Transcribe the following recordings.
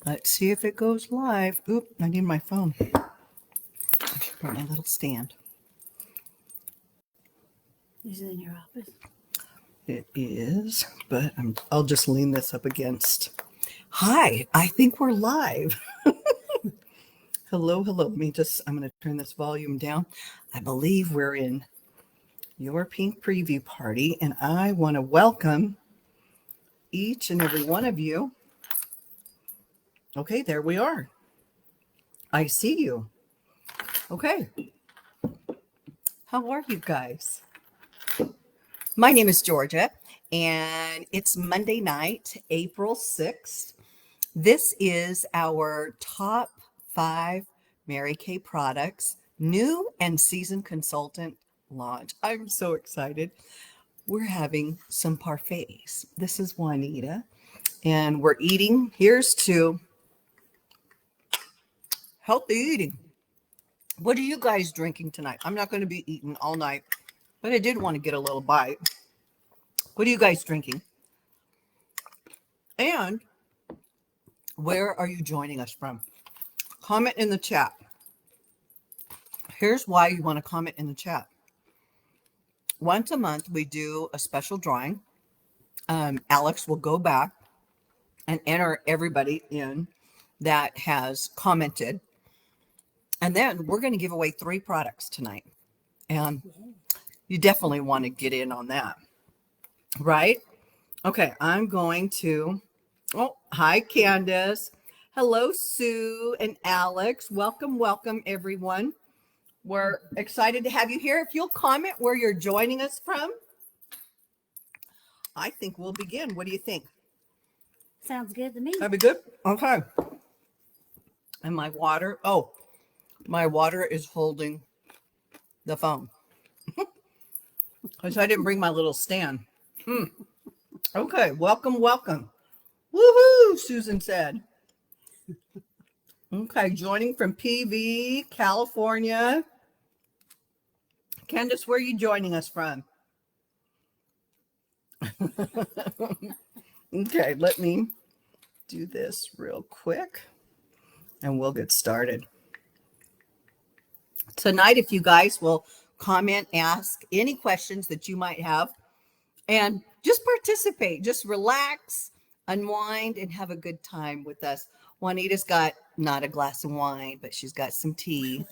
Let's see if it goes live. Oop, I need my phone. I should put my little stand. Is it in your office? It is, but I'll just lean this up against. Hi, I think we're live. Hello. I'm going to turn this volume down. I believe we're in your pink preview party, and I want to welcome each and every one of you. Okay, there we are. I see you. Okay. How are you guys? My name is Georgia, and it's Monday night, April 6th. This is our top 5 Mary Kay products, new and seasoned consultant launch. I'm so excited. We're having some parfaits. This is Juanita, and we're eating. Here's to healthy eating. What are you guys drinking tonight? I'm not going to be eating all night, but I did want to get a little bite. What are you guys drinking? And where are you joining us from? Comment in the chat. Here's why you want to comment in the chat. Once a month, we do a special drawing. Alex will go back and enter everybody in that has commented. And then we're going to give away 3 products tonight. And you definitely want to get in on that. Right? Okay, I'm going to... Oh, hi, Candace. Hello, Sue and Alex. Welcome, everyone. We're excited to have you here. If you'll comment where you're joining us from, I think we'll begin. What do you think? Sounds good to me. That'd be good? Okay. And my water is holding the phone. Because I didn't bring my little stand. Okay, welcome. Woohoo, Susan said. Okay, joining from PV, California. Candace, where are you joining us from? Okay, let me do this real quick and we'll get started. Tonight, if you guys will comment, ask any questions that you might have, and just participate, just relax, unwind, and have a good time with us. Juanita's got not a glass of wine, but she's got some tea.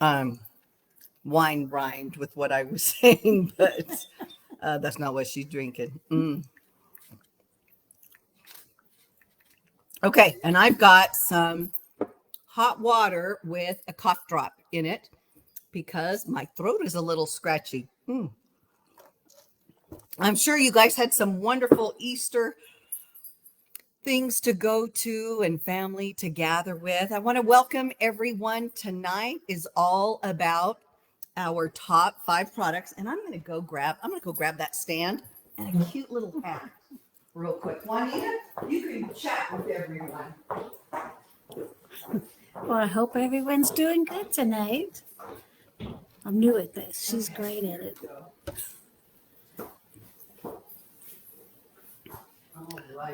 Wine rhymed with what I was saying, but that's not what she's drinking. Okay, and I've got some hot water with a cough drop in it because my throat is a little scratchy. I'm sure you guys had some wonderful Easter things to go to and family to gather with. I want to welcome everyone. Tonight is all about our top 5 products, and I'm going to go grab that stand and a cute little hat real quick. Juanita, you can chat with everyone. Well, I hope everyone's doing good tonight. I'm new at this. She's great at it.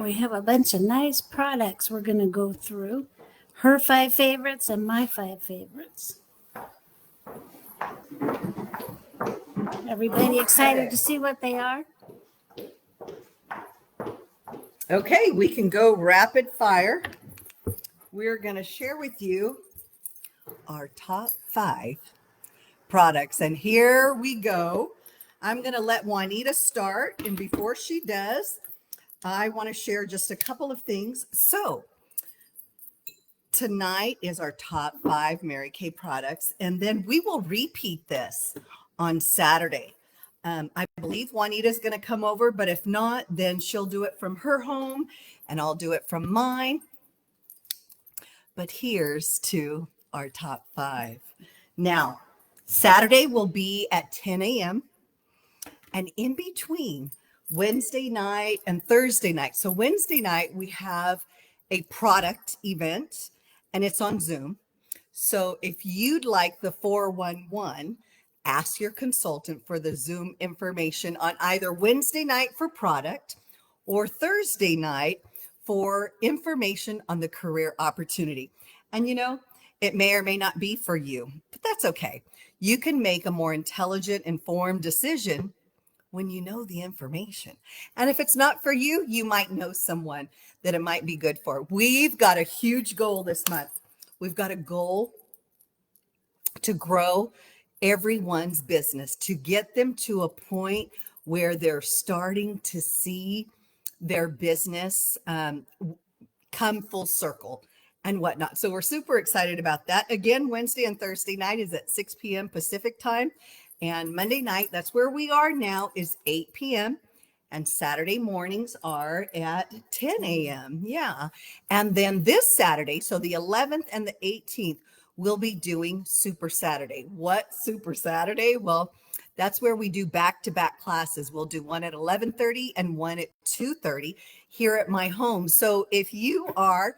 We have a bunch of nice products we're going to go through. Her 5 favorites and my 5 favorites. Everybody excited to see what they are? Okay, we can go rapid fire. We're going to share with you our top 5 products. And here we go. I'm going to let Juanita start. And before she does, I want to share just a couple of things. So tonight is our top 5 Mary Kay products. And then we will repeat this on Saturday. I believe Juanita's going to come over, but if not, then she'll do it from her home and I'll do it from mine. But here's to our top 5. Now, Saturday will be at 10 a.m. and in between Wednesday night and Thursday night. So Wednesday night, we have a product event and it's on Zoom. So if you'd like the 411, ask your consultant for the Zoom information on either Wednesday night for product or Thursday night for information on the career opportunity. And it may or may not be for you, but that's okay. You can make a more intelligent, informed decision when you know the information. And if it's not for you, you might know someone that it might be good for. We've got a huge goal this month. We've got a goal to grow everyone's business, to get them to a point where they're starting to see their business come full circle and whatnot. So we're super excited about that. Again, Wednesday and Thursday night is at 6 p.m. Pacific time. And Monday night, that's where we are now, is 8 p.m. And Saturday mornings are at 10 a.m. Yeah. And then this Saturday, so the 11th and the 18th, we'll be doing Super Saturday. What Super Saturday? Well, that's where we do back-to-back classes. We'll do one at 11:30 and one at 2:30 here at my home. So if you are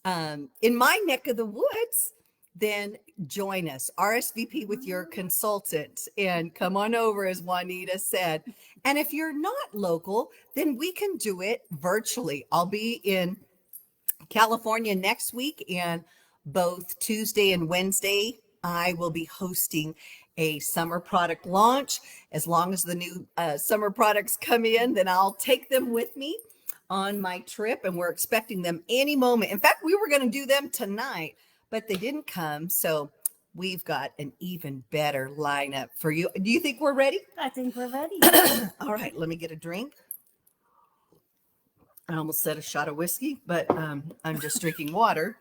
in my neck of the woods, then join us. RSVP with your consultant and come on over, as Juanita said. And if you're not local, then we can do it virtually. I'll be in California next week, and both Tuesday and Wednesday, I will be hosting a summer product launch. As long as the new summer products come in, then I'll take them with me on my trip, and we're expecting them any moment. In fact, we were going to do them tonight, but they didn't come. So we've got an even better lineup for you. Do you think we're ready? I think we're ready. All right, let me get a drink. I almost said a shot of whiskey, but I'm just drinking water.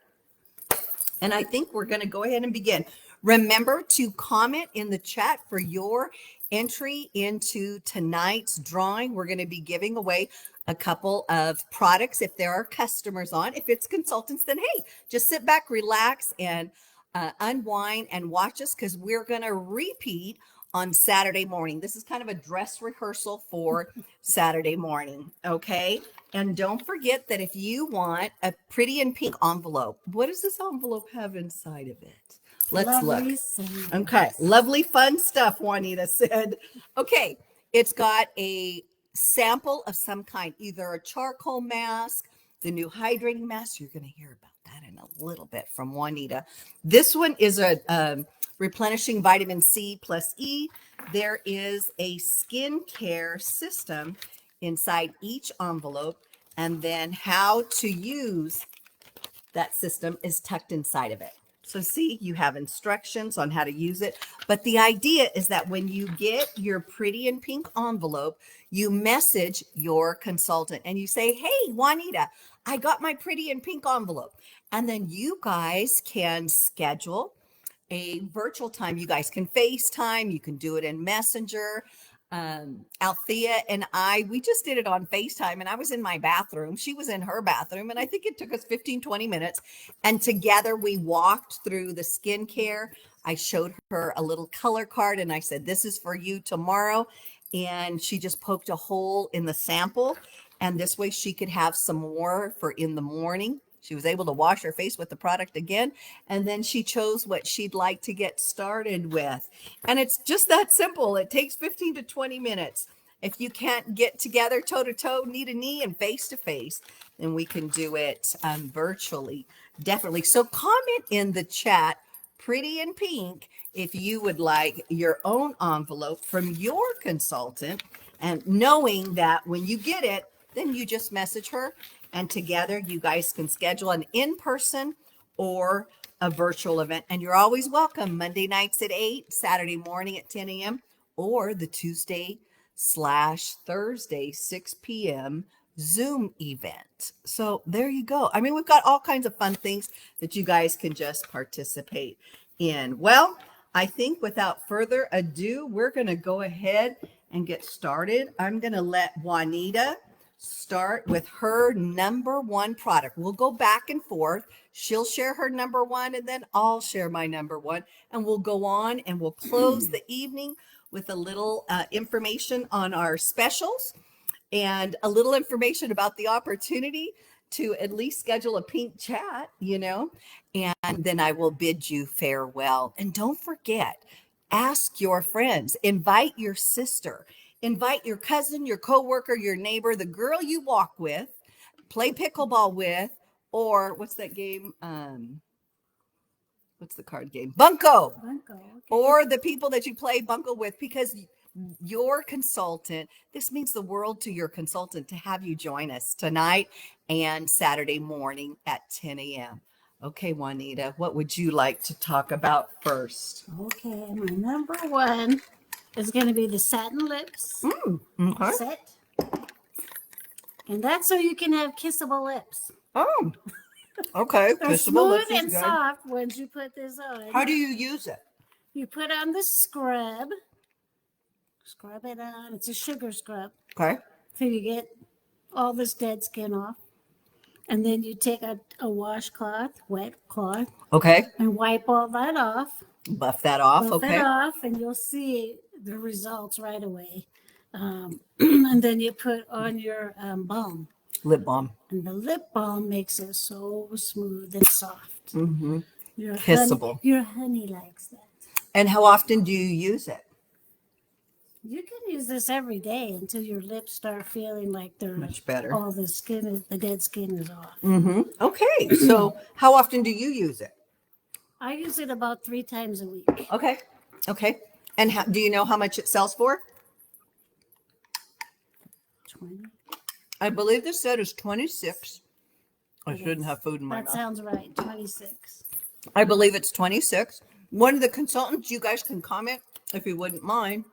And I think we're going to go ahead and begin. Remember to comment in the chat for your entry into tonight's drawing. We're going to be giving away a couple of products if there are customers on. If it's consultants, then hey, just sit back, relax, and unwind and watch us, because we're going to repeat on Saturday morning. This is kind of a dress rehearsal for Saturday morning, okay? And don't forget that if you want a pretty and pink envelope, what does this envelope have inside of it? Let's look. Okay, lovely fun stuff, Juanita said. Okay, it's got a sample of some kind, either a charcoal mask, the new hydrating mask. You're going to hear about that in a little bit from Juanita. This one is a replenishing vitamin C plus E. There is a skincare system inside each envelope, and then how to use that system is tucked inside of it. So see, you have instructions on how to use it. But the idea is that when you get your pretty and pink envelope, you message your consultant and you say, hey, Juanita, I got my pretty and pink envelope. And then you guys can schedule a virtual time. You guys can FaceTime. You can do it in Messenger. Althea and we just did it on FaceTime, and I was in my bathroom. She was in her bathroom, and I think it took us 15-20 minutes. And together we walked through the skincare. I showed her a little color card, and I said, this is for you tomorrow. And she just poked a hole in the sample, and this way she could have some more for in the morning. She was able to wash her face with the product again, and then she chose what she'd like to get started with. And it's just that simple. It takes 15 to 20 minutes. If you can't get together toe-to-toe, knee-to-knee, and face-to-face, then we can do it virtually, definitely. So comment in the chat, pretty and pink, if you would like your own envelope from your consultant, and knowing that when you get it, then you just message her, and together you guys can schedule an in-person or a virtual event. And you're always welcome Monday nights at 8, Saturday morning at 10 a.m., or the Tuesday/Thursday 6 p.m. Zoom event. So there you go. I mean, we've got all kinds of fun things that you guys can just participate in. Well, I think without further ado, we're going to go ahead and get started. I'm going to let Juanita start with her number one product. We'll go back and forth. She'll share her number one, and then I'll share my number one, and we'll go on and we'll close the evening with a little information on our specials and a little information about the opportunity to at least schedule a pink chat, and then I will bid you farewell. And don't forget, ask your friends, invite your sister, invite your cousin, your coworker, your neighbor, the girl you walk with, play pickleball with, or what's that game? What's the card game? Bunko. Bunko, okay. Or the people that you play bunko with, because your consultant, this means the world to your consultant to have you join us tonight and Saturday morning at 10 a.m. Okay, Juanita, what would you like to talk about first? Okay, my number one is going to be the satin lips Okay. set. And that's so you can have kissable lips. Oh, okay. They're Kissable smooth lips is and good. soft once you put this on. How do you use it? You put on the scrub. Scrub it on. It's a sugar scrub. Okay. So you get all this dead skin off. And then you take a washcloth, wet cloth, Okay. and wipe all that off. Buff that off. Buff Okay. it off, and you'll see the results right away. And then you put on your balm. Lip balm. And the lip balm makes it so smooth and soft. Mm-hmm. Your Kissable. Your honey likes that. And how often do you use it? You can use this every day until your lips start feeling like they're Much better. all the skin, the dead skin is off. Mm-hmm. Okay. So how often do you use it? I use it about 3 times a week. Okay. Okay. And do you know how much it sells for? 20. I believe the set is 26. I It shouldn't is. have food in my That mouth. sounds right. 26. I believe it's 26. One of the consultants, you guys can comment if you wouldn't mind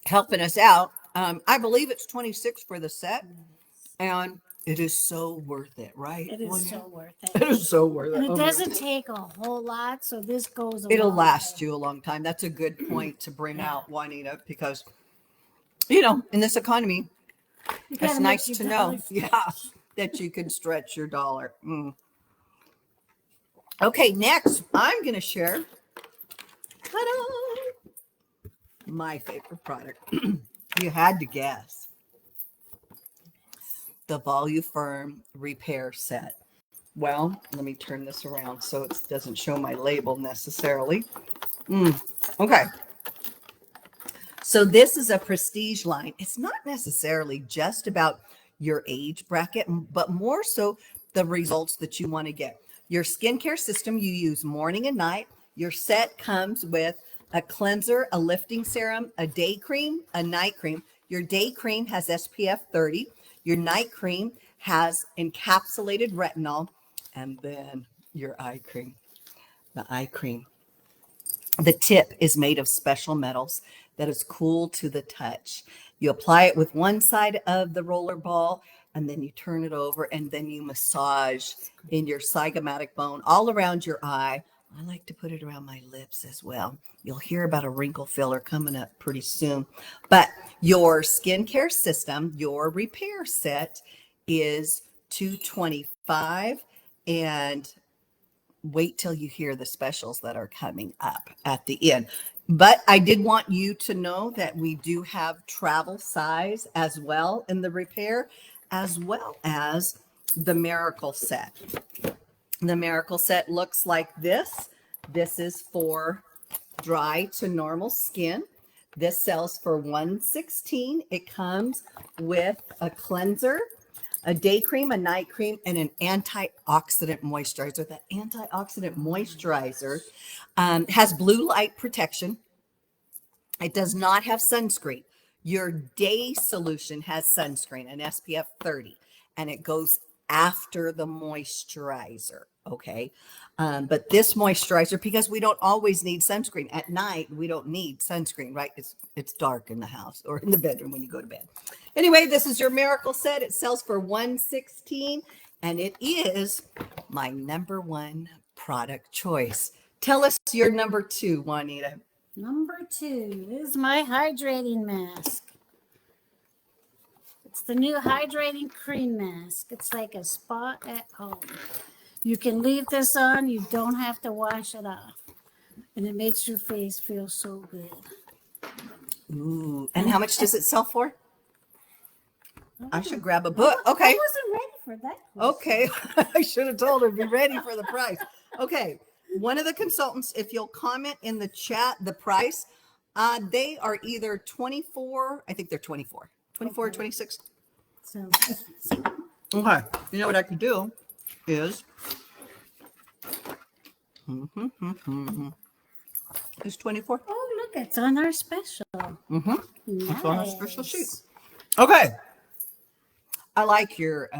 helping us out. I believe it's 26 for the set, and it is so worth it, right? It is Wanya? so worth it. It is so worth it. And it Oh my doesn't God. take a whole lot, so this goes a It'll long last way. you a long time. That's a good point to bring Yeah. out, Juanita, because, you know, in this economy, You gotta it's make nice your to dollar know, stretch. yeah, that you can stretch your dollar. Okay, next, I'm going to share ta-da, my favorite product. You had to guess. The Voluform Repair Set. Well, let me turn this around so it doesn't show my label necessarily. Okay. So this is a prestige line. It's not necessarily just about your age bracket, but more so the results that you want to get. Your skincare system you use morning and night. Your set comes with a cleanser, a lifting serum, a day cream, a night cream. Your day cream has SPF 30. Your night cream has encapsulated retinol. And then your eye cream, the eye cream. The tip is made of special metals that is cool to the touch. You apply it with one side of the roller ball, and then you turn it over, and then you massage in your zygomatic bone all around your eye. I like to put it around my lips as well. You'll hear about a wrinkle filler coming up pretty soon. But your skincare system, your repair set is $225, and wait till you hear the specials that are coming up at the end. But I did want you to know that we do have travel size as well in the repair, as well as the Miracle Set. The Miracle Set looks like this. This is for dry to normal skin. This sells for $116. It comes with a cleanser, a day cream, a night cream, and an antioxidant moisturizer. That antioxidant moisturizer has blue light protection. It does not have sunscreen. Your day solution has sunscreen, an SPF 30, and it goes after the moisturizer. Okay. But this moisturizer, because we don't always need sunscreen at night, we don't need sunscreen, right? It's dark in the house or in the bedroom when you go to bed. Anyway, this is your Miracle Set. It sells for $116, and it is my number one product choice. Tell us your number two, Juanita. Number 2 is my hydrating mask. It's the new hydrating cream mask. It's like a spa at home. You can leave this on. You don't have to wash it off. And it makes your face feel so good. Ooh, and how much does it sell for? I should grab a book. Okay. I wasn't ready for that question. Okay. I should have told her, be ready for the price. Okay. One of the consultants, if you'll comment in the chat, the price, they are either 24, I think they're 24 or 26. So Okay. You know what I could do is it's 24. Oh, look, it's on our special. That's on our special sheet. Nice. Okay. I like your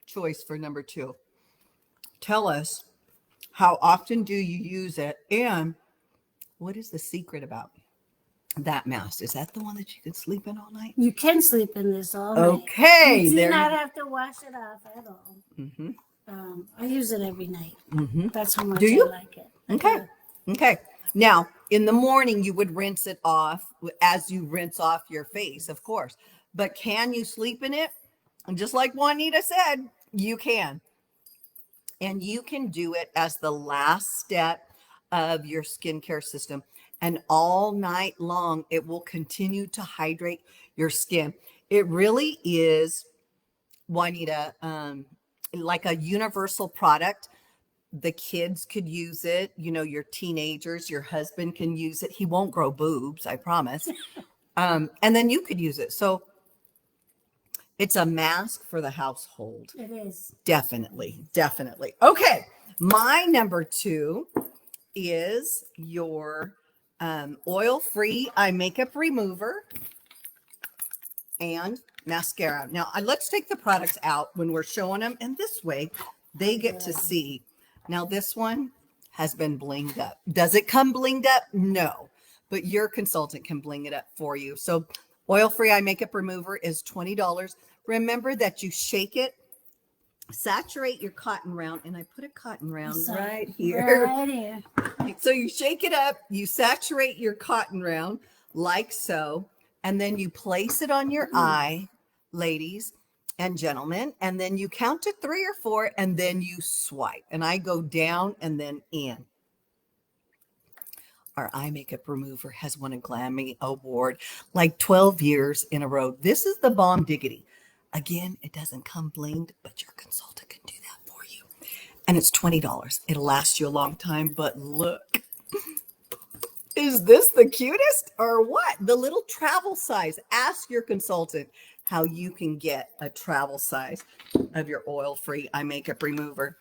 choice for number 2. Tell us, how often do you use it, and what is the secret about that mask? Is that the one that you can sleep in all night? You can sleep in this all night. Okay, You do there not you have to wash it off at all. I use it every night. That's how much Do you? I like it. Okay. Okay. Now, in the morning, you would rinse it off as you rinse off your face, of course. But can you sleep in it? And just like Juanita said, you can. And you can do it as the last step of your skincare system. And all night long, it will continue to hydrate your skin. It really is, Juanita, like a universal product. The kids could use it, you know, your teenagers, your husband can use it. He won't grow boobs, I promise. And then you could use it. So it's a mask for the household. It is. Definitely. Definitely. Okay. My number 2 is your oil-free eye makeup remover and mascara. Now, let's take the products out when we're showing them, and this way they get to see. Now, this one has been blinged up. Does it come blinged up? No, but your consultant can bling it up for you. So oil-free eye makeup remover is $20. Remember that you shake it, saturate your cotton round, and I put a cotton round right here. Right here. So you shake it up, you saturate your cotton round like so, and then you place it on your eye, ladies and gentlemen, and then you count to 3 or 4, and then you swipe. And I go down and then in. Our eye makeup remover has won a Glammy Award like 12 years in a row. This is the bomb diggity. Again, it doesn't come blinged, but your consultant can do that for you. And it's $20. It'll last you a long time, but look. Is this the cutest or what? The little travel size. Ask your consultant how you can get a travel size of your oil-free eye makeup remover.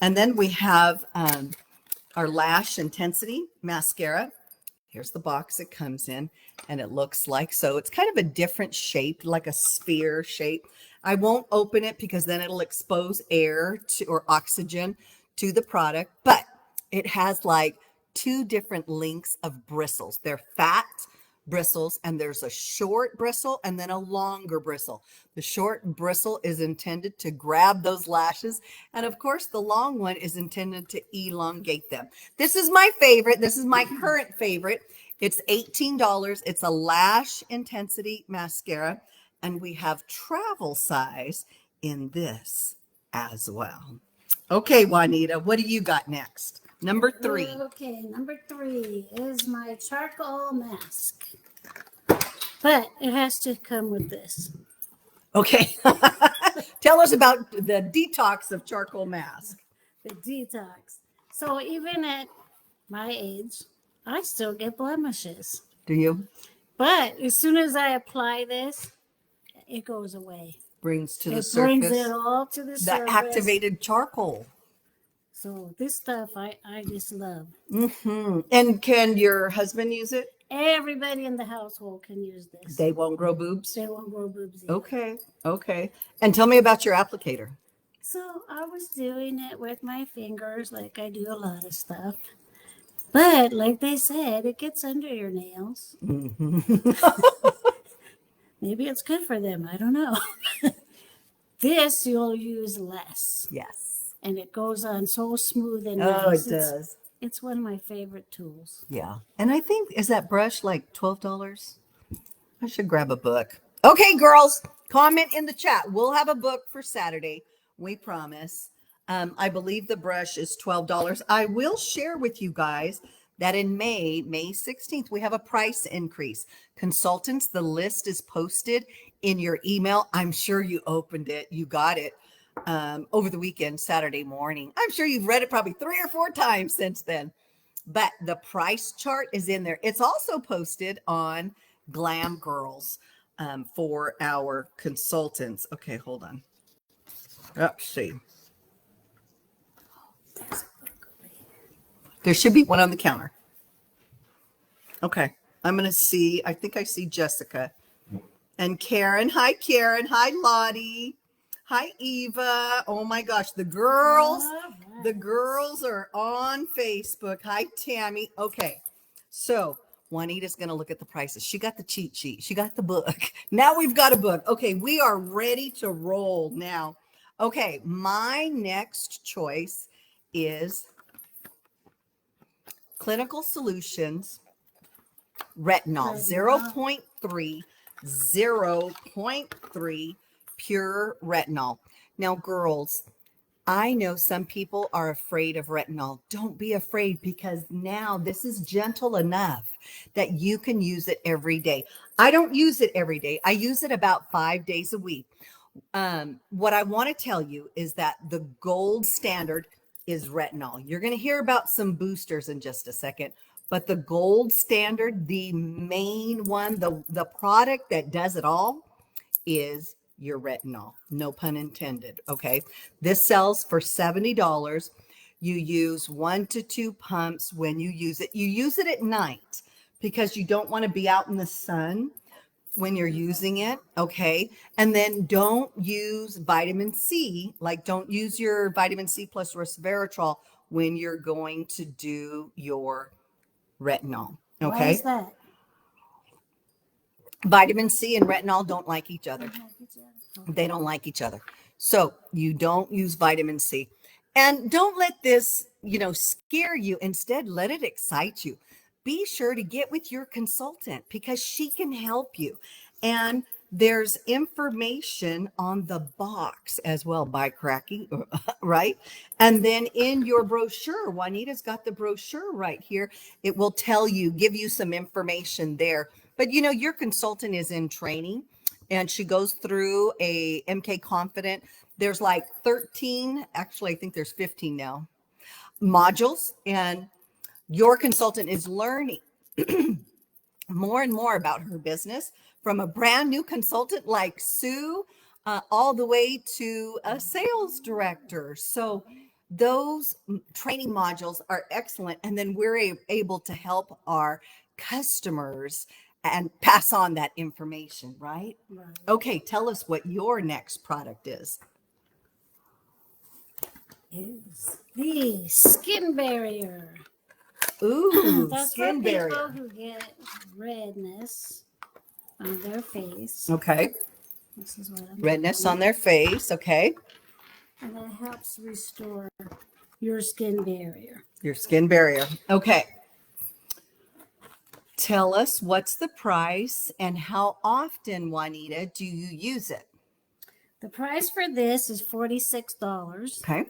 And then we have our Lash Intensity Mascara. Here's the box it comes in, and it looks like so. It's kind of a different shape, like a sphere shape. I won't open it because then it'll expose air or oxygen to the product, but it has like 2 different lengths of bristles. They're fat bristles, and there's a short bristle and then a longer bristle. The short bristle is intended to grab those lashes, and of course the long one is intended to elongate them. This is my favorite. This is my current favorite. It's $18. It's a Lash Intensity Mascara, and we have travel size in this as well. Okay, Juanita, what do you got next? Number 3. Okay, number 3 is my charcoal mask. But it has to come with this. Okay. Tell us about the detox of charcoal mask. The detox. So even at my age, I still get blemishes. Do you? But as soon as I apply this, it goes away. Brings to the It brings surface it all to the the surface. activated charcoal. So this stuff I just love. And can your husband use it? Everybody in the household can use this. They won't grow boobs? They won't grow boobs either. Okay. Okay. And tell me about your applicator. So I was doing it with my fingers like I do a lot of stuff. But like they said, it gets under your nails. Maybe it's good for them. I don't know. This you'll use less. Yes. And it goes on so smooth and Oh, nice. it does. It's one of my favorite tools. Yeah. And I think, is that brush like $12? I should grab a book. Okay, girls, comment in the chat. We'll have a book for Saturday. We promise. I believe the brush is $12. I will share with you guys that in May 16th, we have a price increase. Consultants, the list is posted in your email. I'm sure you opened it. You got it over the weekend, Saturday morning. I'm sure you've read it probably 3 or 4 times since then. But the price chart is in there. It's also posted on Glam Girls for our consultants. Okay, hold on. Let's see. There's a book over here. There should be one on the counter. Okay. I'm going to see. I think I see Jessica and Karen. Hi, Karen. Hi, Lottie. Hi, Eva. Oh my gosh. The girls. The girls are on Facebook. Hi, Tammy. Okay. So Juanita's going to look at the prices. She got the cheat sheet. She got the book. Now we've got a book. Okay. We are ready to roll now. Okay. My next choice is Clinical Solutions retinol, Retinol. 0.3, 0.3 pure retinol. Now, girls, I know some people are afraid of retinol. Don't be afraid, because now this is gentle enough that you can use it every day. I don't use it every day. I use it about 5 days a week. What I want to tell you is that the gold standard is retinol. You're going to hear about some boosters in just a second, but the gold standard, the main one, the product that does it all, is your retinol. No pun intended. Okay. This sells for $70. You use 1 to 2 pumps when you use it. You use it at night because you don't want to be out in the sun when you're using it. Okay. And then don't use vitamin C, like don't use your vitamin C plus resveratrol when you're going to do your retinol. Why Okay. is that? Vitamin C and retinol don't like each other. Okay. They don't like each other. So you don't use vitamin C. And don't let this, scare you. Instead, let it excite you. Be sure to get with your consultant because she can help you. And there's information on the box as well by Cracky, right? And then in your brochure, Juanita's got the brochure right here. It will tell you, give you some information there. But your consultant is in training and she goes through a MK Confident. There's like 13, actually, I think there's 15 now, modules, and your consultant is learning more and more about her business, from a brand new consultant like Sue all the way to a sales director. So those training modules are excellent. And then we're able to help our customers and pass on that information, right? Right. Okay, tell us what your next product is. Is the skin barrier. Ooh, That's skin for people barrier. who get redness on their face. Okay, This is what I'm redness doing. on their face. Okay, And it helps restore your skin barrier. your skin barrier. Okay. Tell us what's the price and how often, Juanita, do you use it? The price for this is $46. Okay.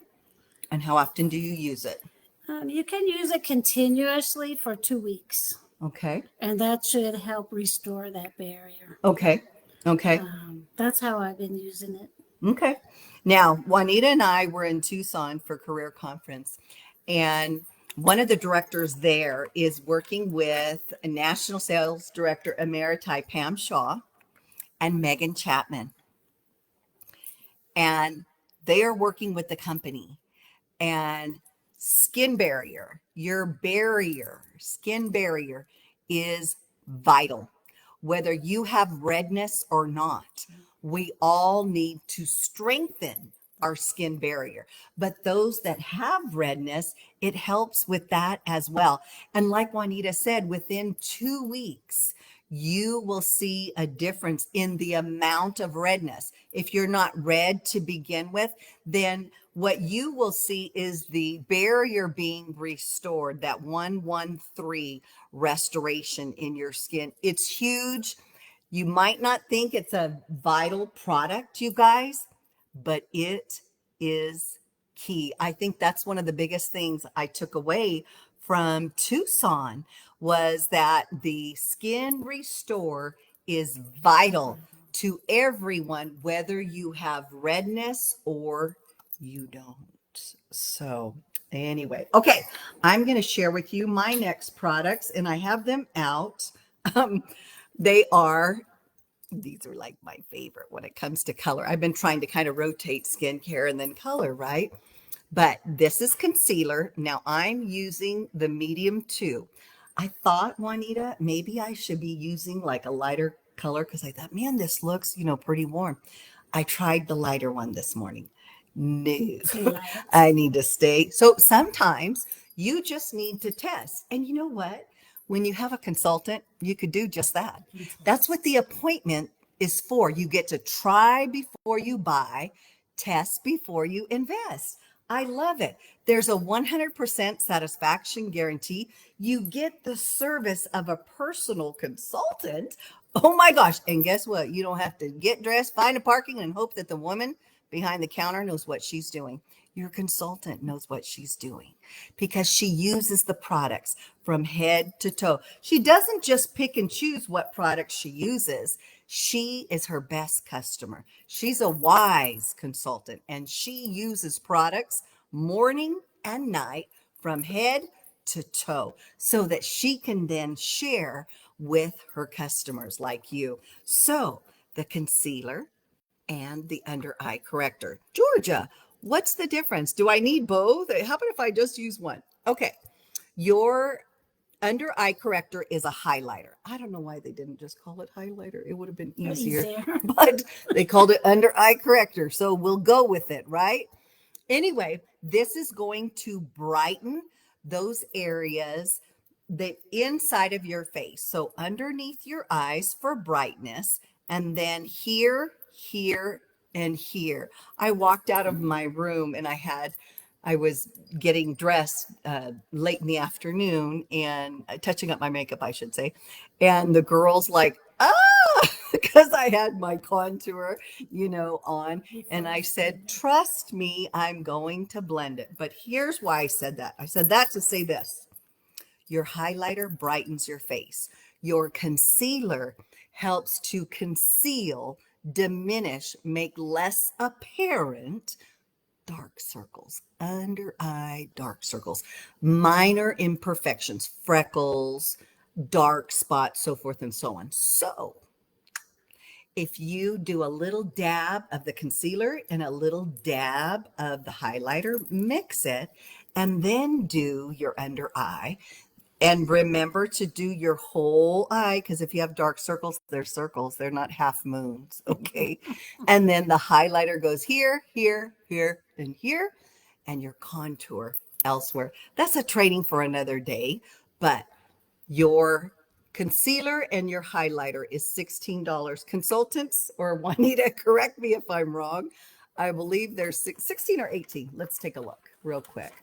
And how often do you use it? You can use it continuously for 2 weeks, Okay. and that should help restore that barrier. Okay. Okay. That's how I've been using it. Okay. Now, Juanita and I were in Tucson for career conference, and one of the directors there is working with a National Sales Director Emeriti, Pam Shaw, and Megan Chapman. And they are working with the company. And skin barrier, skin barrier is vital. Whether you have redness or not, we all need to strengthen our skin barrier. But those that have redness, it helps with that as well. And like Juanita said, within 2 weeks, you will see a difference in the amount of redness. If you're not red to begin with, then what you will see is the barrier being restored, that 113 restoration in your skin. It's huge. You might not think it's a vital product, you guys, but it is key. I think that's one of the biggest things I took away from Tucson was that the skin restore is vital to everyone, whether you have redness or you don't. So anyway, okay, I'm going to share with you my next products, and I have them out. They are These are like my favorite when it comes to color. I've been trying to kind of rotate skincare and then color, right? But this is concealer. Now I'm using the medium 2. I thought, Juanita, maybe I should be using like a lighter color because I thought, man, this looks, pretty warm. I tried the lighter one this morning. No, Too light. I need to stay. So sometimes you just need to test. And you know what? When you have a consultant, you could do just that. That's what the appointment is for. You get to try before you buy, test before you invest. I love it. There's a 100% satisfaction guarantee. You get the service of a personal consultant. Oh my gosh. And guess what? You don't have to get dressed, find a parking, and hope that the woman behind the counter knows what she's doing. Your consultant knows what she's doing because she uses the products from head to toe. She doesn't just pick and choose what products she uses. She is her best customer. She's a wise consultant and she uses products morning and night from head to toe so that she can then share with her customers like you. So the concealer and the under eye corrector. Georgia, what's the difference? Do I need both? How about if I just use one? Okay. Your under eye corrector is a highlighter. I don't know why they didn't just call it highlighter. It would have been easier, but they called it under eye corrector. So we'll go with it, right? Anyway, this is going to brighten those areas the inside of your face. So underneath your eyes for brightness, and then here, here, and here. I walked out of my room and I was getting dressed late in the afternoon and touching up my makeup, I should say. And the girls like, because I had my contour, on. And I said, trust me, I'm going to blend it. But here's why I said that. I said that to say this. Your highlighter brightens your face. Your concealer helps to conceal, diminish, make less apparent dark circles, under eye dark circles, minor imperfections, freckles, dark spots, so forth and so on. So if you do a little dab of the concealer and a little dab of the highlighter, mix it, and then do your under eye. And remember to do your whole eye, because if you have dark circles, they're circles. They're not half moons, okay? And then the highlighter goes here, here, here, and here, and your contour elsewhere. That's a training for another day, but your concealer and your highlighter is $16. Consultants, or Juanita, correct me if I'm wrong. I believe they're 16 or 18. Let's take a look real quick.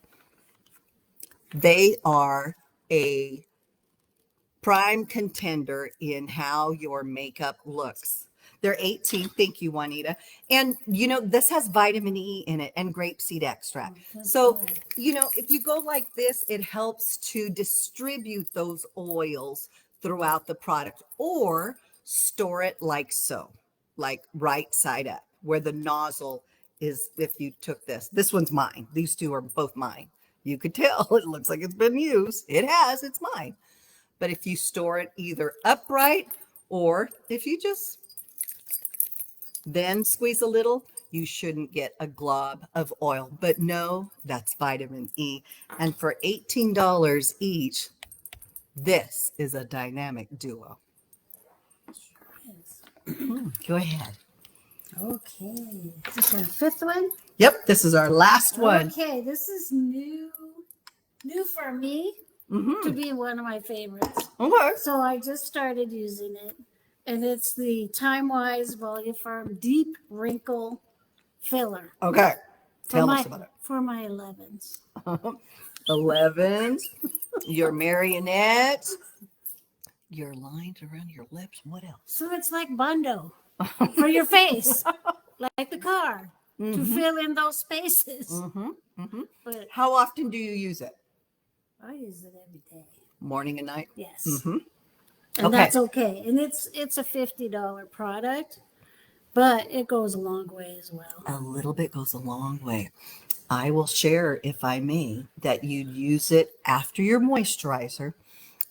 They are a prime contender in how your makeup looks. They're 18. Thank you, Juanita. And, this has vitamin E in it and grapeseed extract. So, if you go like this, it helps to distribute those oils throughout the product, or store it like so, like right side up, where the nozzle is. If you took this one's mine. These two are both mine. You could tell it looks like it's been used. It has, it's mine. But if you store it either upright, or if you just then squeeze a little, you shouldn't get a glob of oil. But no, that's vitamin E. And for $18 each, this is a dynamic duo. Go ahead. Okay. This is our fifth one? Yep, this is our last one. Okay, this is new for me to be one of my favorites. Okay. So I just started using it, and it's the Time Wise Voluform Deep Wrinkle Filler. Okay. Tell us about it. For my 11s. 11s, your marionette, your lines around your lips. What else? So it's like Bondo for your face, like the car, to fill in those spaces. But how often do you use it? I use it every day. Morning and night? Yes. And And that's okay. And it's a $50 product, but it goes a long way as well. A little bit goes a long way. I will share, if I may, that you use it after your moisturizer.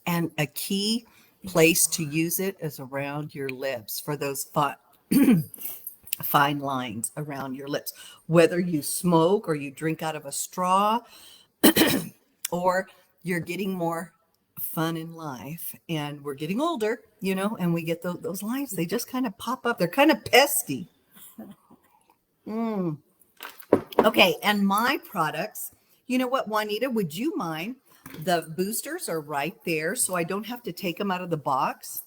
And a key place to use it is around your lips for those fine lines around your lips. Whether you smoke or you drink out of a straw, or you're getting more fun in life and we're getting older, and we get those lines, they just kind of pop up. They're kind of pesky. Okay, and my products, you know what, Juanita, would you mind? The boosters are right there, so I don't have to take them out of the box.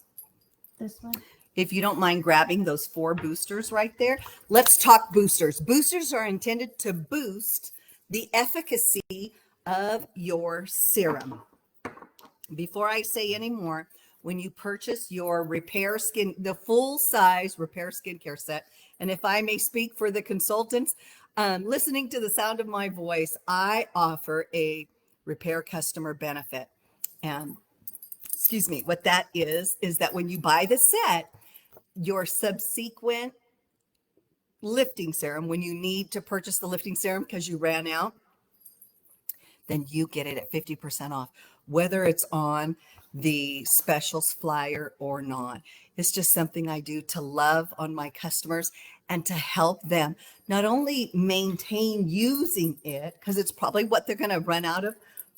This one? If you don't mind grabbing those 4 boosters right there. Let's talk boosters. Boosters are intended to boost the efficacy of your serum. Before I say any more, when you purchase your the full size repair skincare set, and if I may speak for the consultants, listening to the sound of my voice, I offer a repair customer benefit. And excuse me, what that is that when you buy the set, your subsequent lifting serum, when you need to purchase the lifting serum because you ran out, then you get it at 50% off, whether it's on the specials flyer or not. It's just something I do to love on my customers and to help them not only maintain using it, because it's probably what they're going to run out of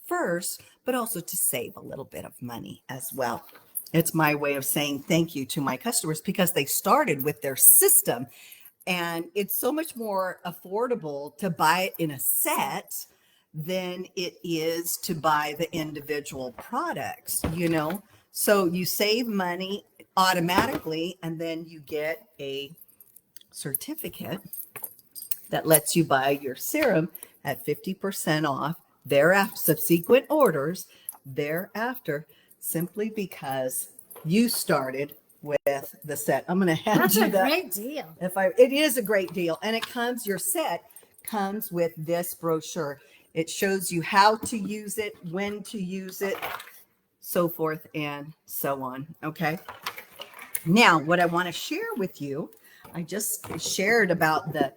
first, but also to save a little bit of money as well. It's my way of saying thank you to my customers because they started with their system, and it's so much more affordable to buy it in a set than it is to buy the individual products, So you save money automatically, and then you get a certificate that lets you buy your serum at 50% off thereafter, subsequent orders thereafter, simply because you started with the set. I'm going to hand That's you a that. great deal. It is a great deal, and your set comes with this brochure. It shows you how to use it, when to use it, so forth and so on. Okay. Now, what I want to share with you, I just shared about the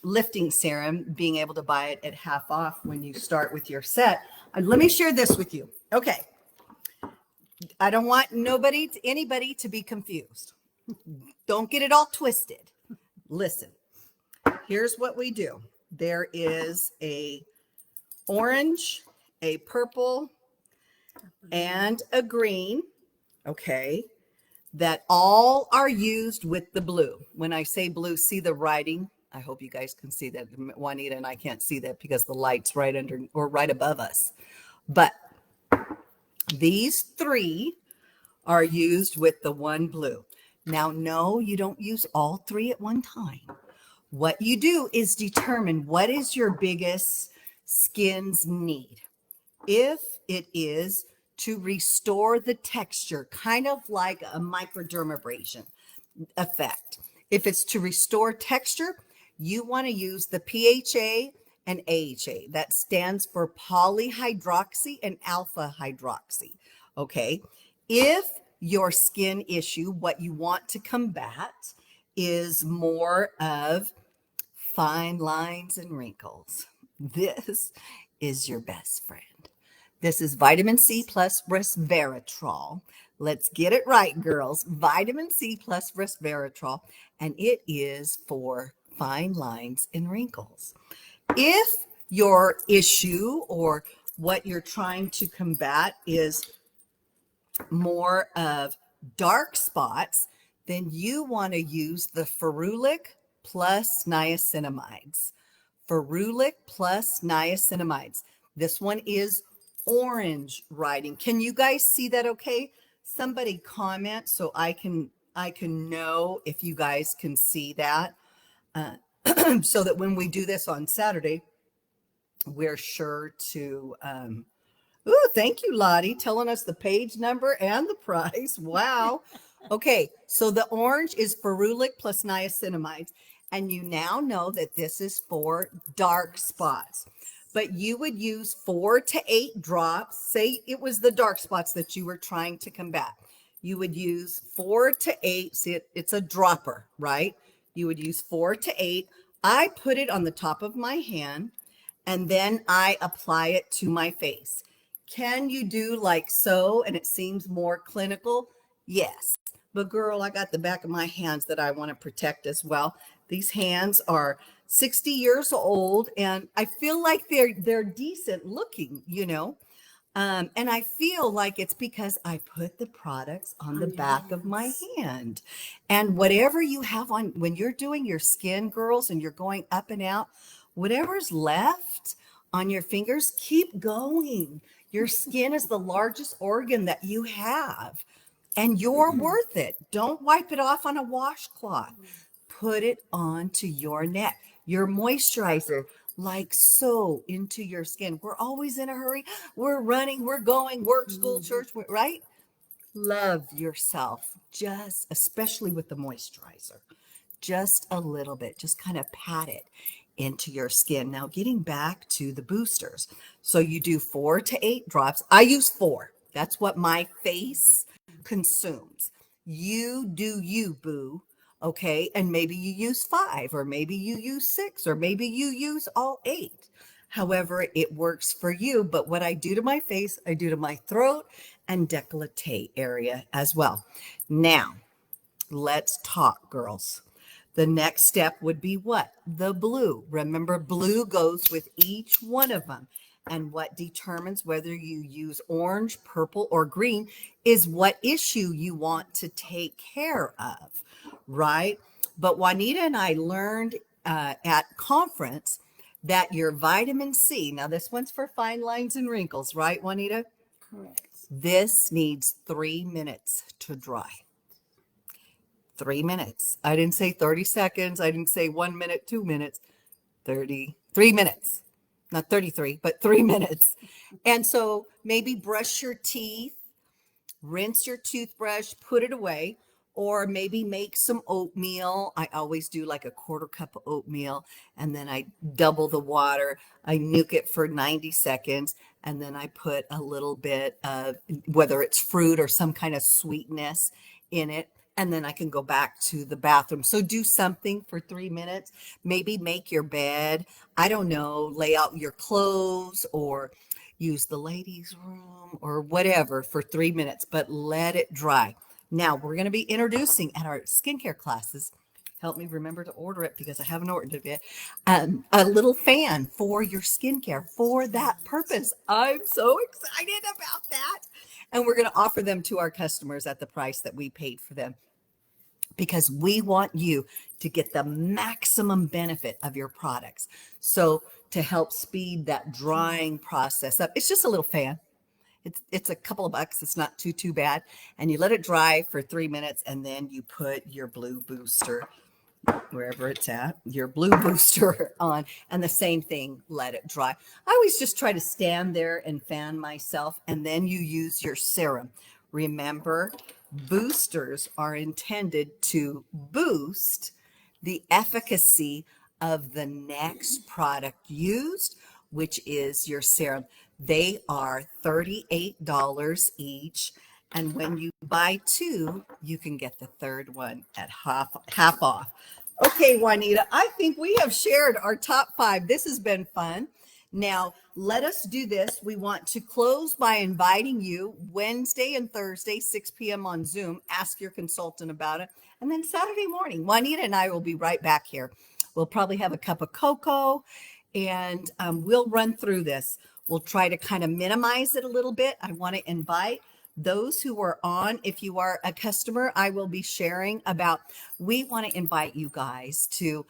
lifting serum, being able to buy it at half off when you start with your set. Let me share this with you. Okay. I don't want anybody to be confused. Don't get it all twisted. Listen, here's what we do. There is a orange, a purple, and a green, okay, that all are used with the blue. When I say blue, see the writing? I hope you guys can see that. Juanita and I can't see that because the light's right under or right above us. But these 3 are used with the one blue. Now, no, you don't use all 3 at one time. What you do is determine what is your biggest skin's need. If it is to restore the texture, kind of like a microdermabrasion effect. If it's to restore texture, you want to use the PHA and AHA. That stands for polyhydroxy and alpha hydroxy. Okay. If your skin issue, what you want to combat is more of fine lines and wrinkles, this is your best friend. This is vitamin C plus resveratrol. Let's get it right, girls. Vitamin C plus resveratrol, and it is for fine lines and wrinkles. If your issue or what you're trying to combat is more of dark spots, then you want to use the ferulic plus niacinamides. Ferulic plus niacinamides. This one is orange writing. Can you guys see that okay? Somebody comment so I can know if you guys can see that. So that when we do this on Saturday, we're sure to thank you, Lottie, telling us the page number and the price. Wow. Okay, so the orange is ferulic plus niacinamides, and you now know that this is for dark spots. But you would use 4 to 8 drops. Say it was the dark spots that you were trying to combat. You would use 4 to 8. See, it's a dropper, right? You would use 4 to 8. I put it on the top of my hand, and then I apply it to my face. Can you do like so and it seems more clinical? Yes. But girl, I got the back of my hands that I want to protect as well. These hands are 60 years old and I feel like they're decent looking, you know. And I feel like it's because I put the products on the On your back of my hands. hand. And whatever you have on, when you're doing your skin, girls, and you're going up and out, whatever's left on your fingers, keep going. Your skin is the largest organ that you have, and you're worth it. Don't wipe it off on a washcloth. Put it onto your neck, your moisturizer, like so into your skin. We're always in a hurry. We're running, we're going, work, school, Mhm. church, right? Love yourself, just especially with the moisturizer. Just a little bit, just kind of pat it into your skin. Now, getting back to the boosters. So you do 4 to 8 drops. I use 4. That's what my face consumes. You do you, boo. Okay. And maybe you use 5, or maybe you use 6, or maybe you use all 8. However, it works for you. But what I do to my face, I do to my throat and décolleté area as well. Now, let's talk, girls. The next step would be what? The blue. Remember, blue goes with each one of them. And what determines whether you use orange, purple, or green is what issue you want to take care of, right? But Juanita and I learned at conference that your vitamin C, now this one's for fine lines and wrinkles, right, Juanita? Correct. This needs 3 minutes to dry. 3 minutes. I didn't say 30 seconds. I didn't say 1 minute, 2 minutes, 33 minutes. Not 33, but 3 minutes. And so maybe brush your teeth, rinse your toothbrush, put it away, or maybe make some oatmeal. I always do like a quarter cup of oatmeal, and then I double the water. I nuke it for 90 seconds, and then I put a little bit of whether it's fruit or some kind of sweetness in it. And then I can go back to the bathroom. So do something for 3 minutes. Maybe make your bed. I don't know, lay out your clothes or use the ladies' room or whatever for 3 minutes, but let it dry. Now we're going to be introducing at our skincare classes. Help me remember to order it because I haven't ordered it yet. A little fan for your skincare for that purpose. I'm so excited about that. And we're going to offer them to our customers at the price that we paid for them because we want you to get the maximum benefit of your products. So to help speed that drying process up, it's just a little fan. It's a couple of bucks. It's not too bad. And you let it dry for 3 minutes, and then you put your blue booster wherever it's at, your blue booster on, and the same thing, let it dry. I always just try to stand there and fan myself, and then you use your serum. Remember, boosters are intended to boost the efficacy of the next product used, which is your serum. They are $38 each. And when you buy 2, you can get the third one at half off. Okay, Juanita, I think we have shared our top 5. This has been fun. Now, let us do this. We want to close by inviting you Wednesday and Thursday, 6 p.m. on Zoom. Ask your consultant about it. And then Saturday morning, Juanita and I will be right back here. We'll probably have a cup of cocoa and we'll run through this. We'll try to kind of minimize it a little bit. I want to invite those who are on. If you are a customer, I will be sharing about, we want to invite you guys to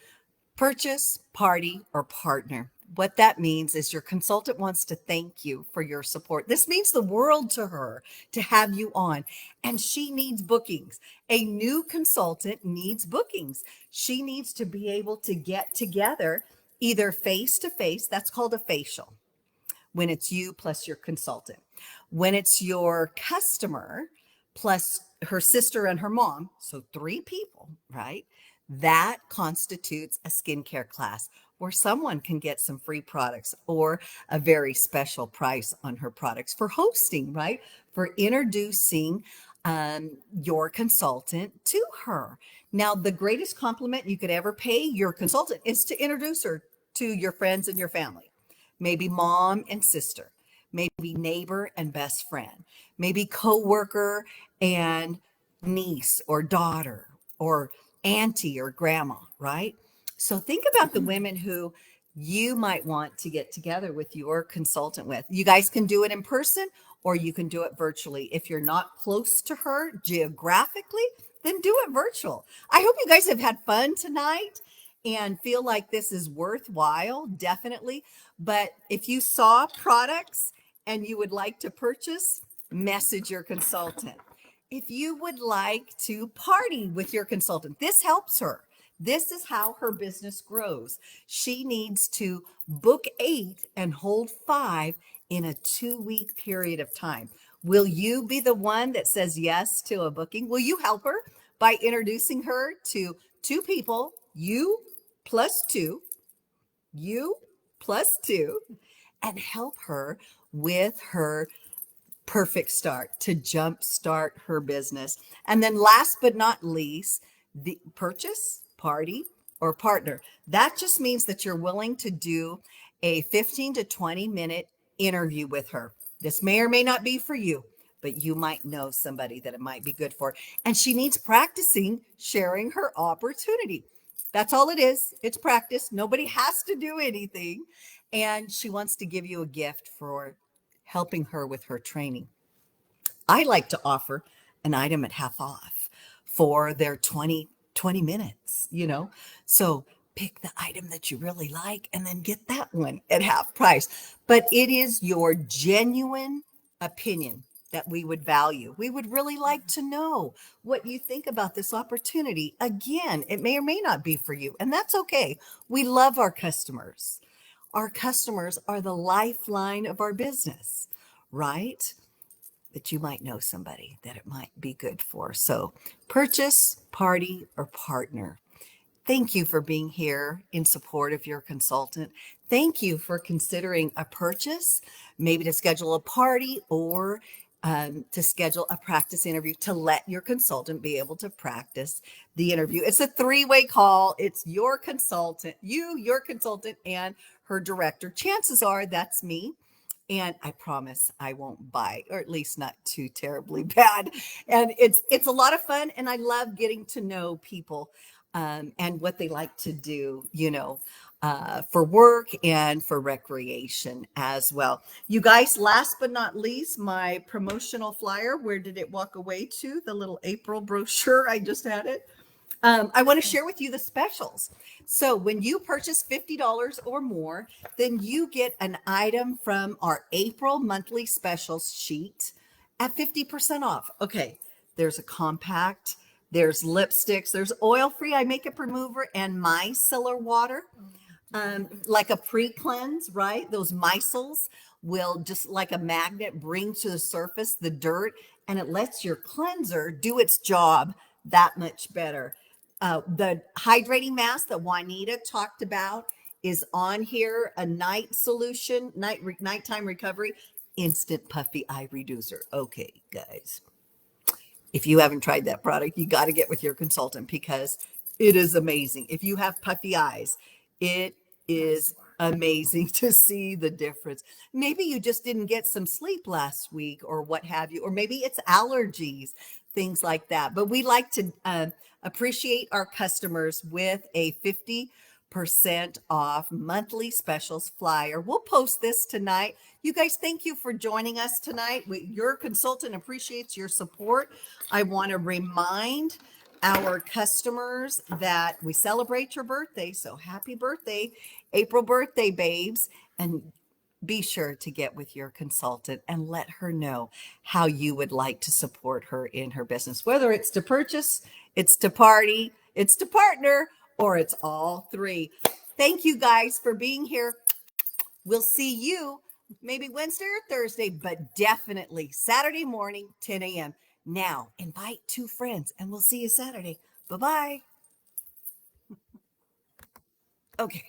purchase, party, or partner. What that means is your consultant wants to thank you for your support. This means the world to her to have you on, and she needs bookings. A new consultant needs bookings. She needs to be able to get together either face to face, that's called a facial, when it's you plus your consultant. When it's your customer plus her sister and her mom, so 3 people, right? That constitutes a skincare class where someone can get some free products or a very special price on her products for hosting, right? For introducing your consultant to her. Now, the greatest compliment you could ever pay your consultant is to introduce her to your friends and your family, maybe mom and sister, maybe neighbor and best friend, maybe coworker and niece or daughter, or auntie or grandma, right? So think about the women who you might want to get together with your consultant with. You guys can do it in person or you can do it virtually. If you're not close to her geographically, then do it virtual. I hope you guys have had fun tonight and feel like this is worthwhile, definitely. But if you saw products and you would like to purchase, message your consultant. If you would like to party with your consultant, this helps her. This is how her business grows. She needs to book 8 and hold 5 in a 2-week period of time. Will you be the one that says yes to a booking? Will you help her by introducing her to 2 people, you plus 2, you plus 2, and help her with her perfect start to jumpstart her business? And then last but not least, the purchase, party, or partner. That just means that you're willing to do a 15 to 20-minute interview with her. This may or may not be for you, but you might know somebody that it might be good for. And she needs practicing sharing her opportunity. That's all it is. It's practice. Nobody has to do anything. And she wants to give you a gift for helping her with her training. I like to offer an item at half off for their 20 minutes, So pick the item that you really like and then get that one at half price. But it is your genuine opinion that we would value. We would really like to know what you think about this opportunity. Again, it may or may not be for you, and that's okay. We love our customers. Our customers are the lifeline of our business, right? That you might know somebody that it might be good for. So purchase, party, or partner. Thank you for being here in support of your consultant. Thank you for considering a purchase, maybe to schedule a party or to schedule a practice interview to let your consultant be able to practice the interview. It's a 3-way call. It's your consultant, your consultant, and her director. Chances are that's me. And I promise I won't bite, or at least not too terribly bad. And it's a lot of fun, and I love getting to know people and what they like to do, for work and for recreation as well. You guys, last but not least, my promotional flyer. Where did it walk away to? The little April brochure. I just had it. I want to share with you the specials. So when you purchase $50 or more, then you get an item from our April monthly specials sheet at 50% off. Okay, there's a compact, there's lipsticks, there's oil-free eye makeup remover and micellar water. Like a pre-cleanse, right? Those micelles will just like a magnet bring to the surface the dirt, and it lets your cleanser do its job that much better. The hydrating mask that Juanita talked about is on here, a night solution, nighttime recovery, instant puffy eye reducer. Okay, guys, if you haven't tried that product, you got to get with your consultant because it is amazing. If you have puffy eyes, it is amazing to see the difference. Maybe you just didn't get some sleep last week or what have you, or maybe it's allergies, things like that. But we like to appreciate our customers with a 50% off monthly specials flyer. We'll post this tonight. You guys, thank you for joining us tonight. Your consultant appreciates your support. I want to remind our customers that we celebrate your birthday. So happy birthday, April birthday, babes. And be sure to get with your consultant and let her know how you would like to support her in her business, whether it's to purchase, it's to party, it's to partner, or it's all 3. Thank you guys for being here. We'll see you maybe Wednesday or Thursday, but definitely Saturday morning, 10 a.m. Now, invite 2 friends and we'll see you Saturday. Bye-bye. Okay.